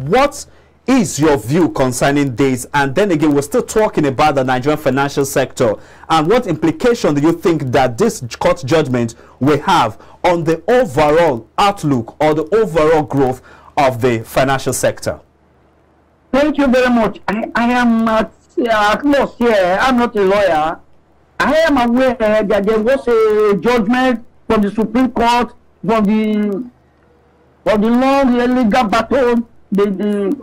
what is your view concerning this? And then again, we're still talking about the Nigerian financial sector. And what implication do you think that this court judgment will have on the overall outlook or the overall growth of the financial sector? Thank you very much. I am at loss here. I'm not a lawyer. I am aware that there was a judgment from the Supreme Court for the long legal battle, the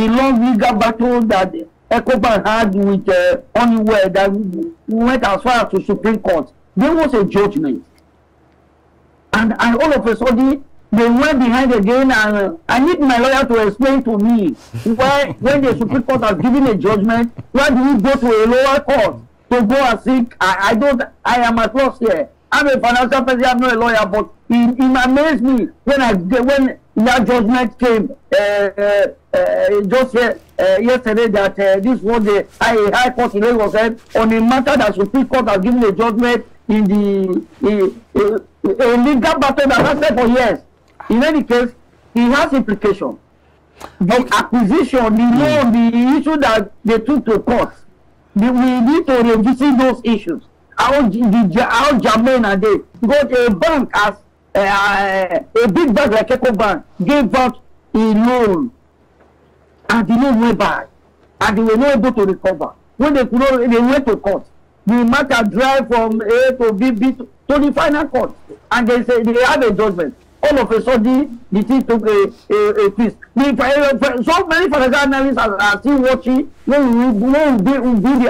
long legal battle that Ecobank had with Honeywell that went as far as the Supreme Court. There was a judgment, and all of a sudden they went behind again, and I need my lawyer to explain to me why, when the Supreme Court has given a judgment, why do we go to a lower court to go and seek? I am at loss here. I'm a financial person, I'm not a lawyer, but it amazed me when that judgment came just yesterday that this was the High Court in Lagos on a matter that Supreme Court has given a judgment in the legal battle that lasted for years. In any case, it has implication. The acquisition, the loan, the issue that they took to court, we need to revisit those issues. How germane are they? Because a bank as a big bank like Ecobank gave out a loan, and the loan went back, and they were not able to recover. When they could not, they went to court. The matter drive from A to B to the final court, and they say they have a judgment. All of a sudden, the thing took a twist. So many financial analysts are still watching when we do the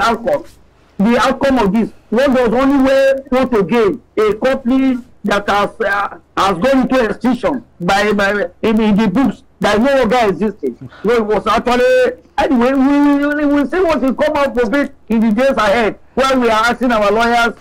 outcome of this. What does Honeywell want to gain? A company that has gone into extinction in the books that no longer existed. So it was actually, anyway, we will see what will come out of it in the days ahead, when we are asking our lawyers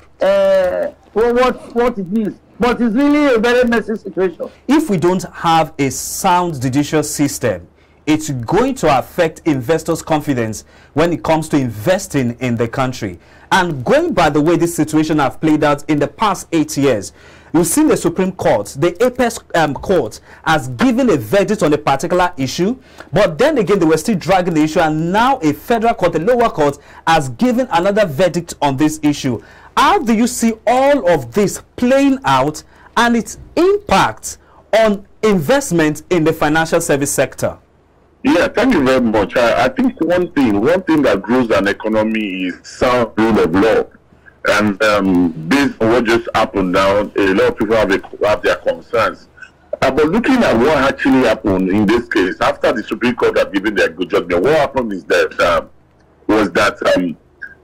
what it means. But it's really a very messy situation. If we don't have a sound judicial system, it's going to affect investors' confidence when it comes to investing in the country. And going by the way this situation has played out in the past 8 years, you've seen the Supreme Court, the Apex Court, has given a verdict on a particular issue, but then again they were still dragging the issue, and now a federal court, a lower court, has given another verdict on this issue. How do you see all of this playing out and its impact on investment in the financial service sector? Yeah, thank you very much. I think one thing that grows an economy is sound rule of law. And based on what just happened now, a lot of people have their concerns. But looking at what actually happened in this case, after the Supreme Court had given their good judgment, what happened is that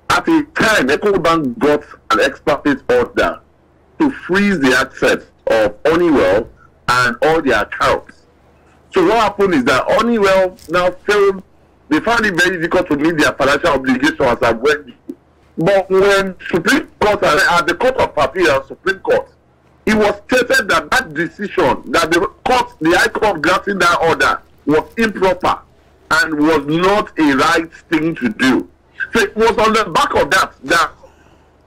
at the time, Ecobank got an explicit order to freeze the assets of Honeywell and all their accounts. So what happened is that Honeywell now failed. They found it very difficult to meet their financial obligations as I went. But when Supreme Court at the Court of Appeal and Supreme Court, it was stated that that decision, that the High Court granting that order was improper and was not a right thing to do. So it was on the back of that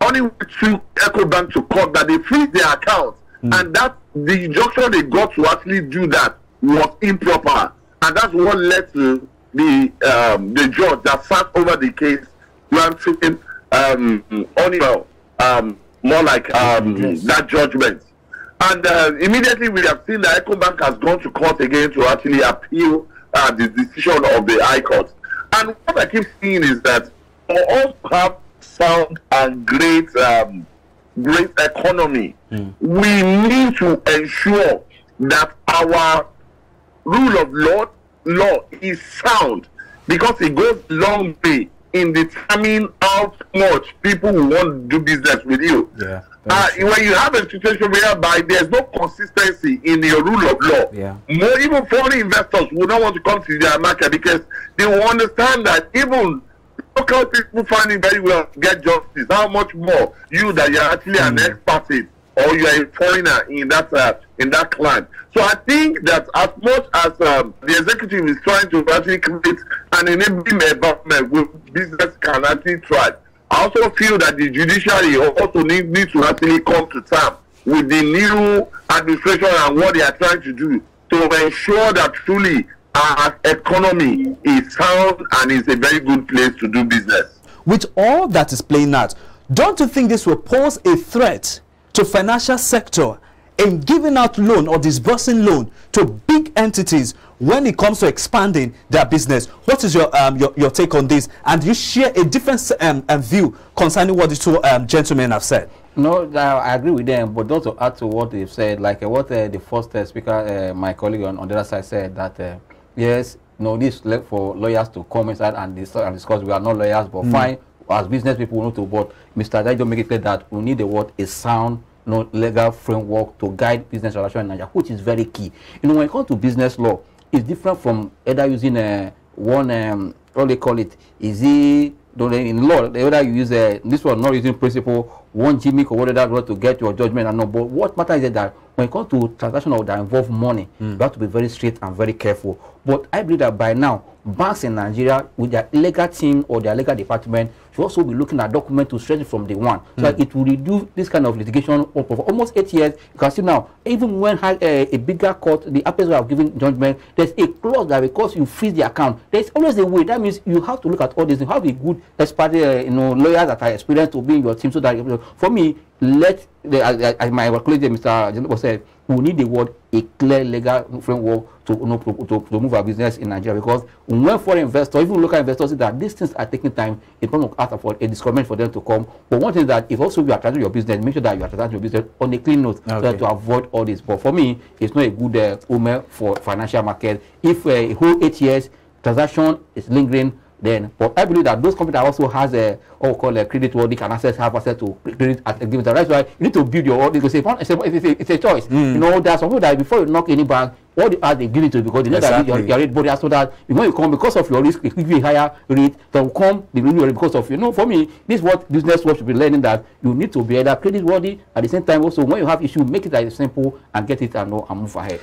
Honeywell took Ecobank to court that they freeze their accounts, and that the injunction they got to actually do that was improper, and that's what led to the judge that sat over the case granting Honeywell more like that judgment. And immediately we have seen that Ecobank has gone to court again to actually appeal the decision of the High Court. And what I keep seeing is that for us to have sound and great economy, we need to ensure that our rule of law is sound, because it goes long way in determining how much people will want to do business with you. Yeah, when you have a situation whereby there's no consistency in your rule of law, more even foreign investors will not want to come to their market, because they will understand that even local people find it very well to get justice. How much more you that you're actually an expert or you're a foreigner in that clan. So I think that as much as the executive is trying to actually create an enabling environment where business can actually thrive, I also feel that the judiciary also need to actually come to terms with the new administration and what they are trying to do to ensure that truly our economy is sound and is a very good place to do business. With all that is playing out, don't you think this will pose a threat to financial sector in giving out loan or disbursing loan to big entities when it comes to expanding their business? What is your take on this? And you share a different view concerning what the two gentlemen have said? No, I agree with them, but also add to what they've said, like what the first speaker, my colleague on the other side, said that yes, no, this is for lawyers to come inside and discuss. We are not lawyers, but fine, as business people, we need to. But Mr. Dai don't make it clear that we need a sound, legal framework to guide business relations in Nigeria, which is very key. You know, when it comes to business law, it's different from either using one what they call it, in law, whether you use this one, not using principle, one gimmick or whatever to get your judgment and no. But what matters is that when it comes to transactions that involve money, you have to be very straight and very careful. But I believe that by now, banks in Nigeria, with their legal team or their legal department, should also be looking at documents to straighten from day one, so that it will reduce this kind of litigation for almost 8 years. You can see now, even when a bigger court, the appeals have given judgment, there's a clause that because you freeze the account, there's always a way. That means you have to look at all this. You have a good expert, lawyers that are experienced to be in your team, so that for me, as my colleague Mr. General said, we need a clear legal framework to move our business in Nigeria, because when foreign investors, even local investors, see that these things are taking time, it's going to ask for a discouragement for them to come. But one thing is that if also you are transacting your business, make sure that you are transacting your business on a clean note, so that to avoid all this. But for me, it's not a good omen for financial market. If a whole 8 years transaction is lingering, then, but I believe that those companies that also has what we call a credit worthy can have access to credit at a given time. That's why you need to build your own. Because it's a choice. You know, there are some people that before you knock any bank, all the they give it to you because they know that your rate, but so that when you come because of your risk, it give you a higher rate. They will come, they will because of for me, this is what business world should be learning, that you need to be either credit worthy at the same time. Also, when you have issue, make it as simple and get it and move ahead.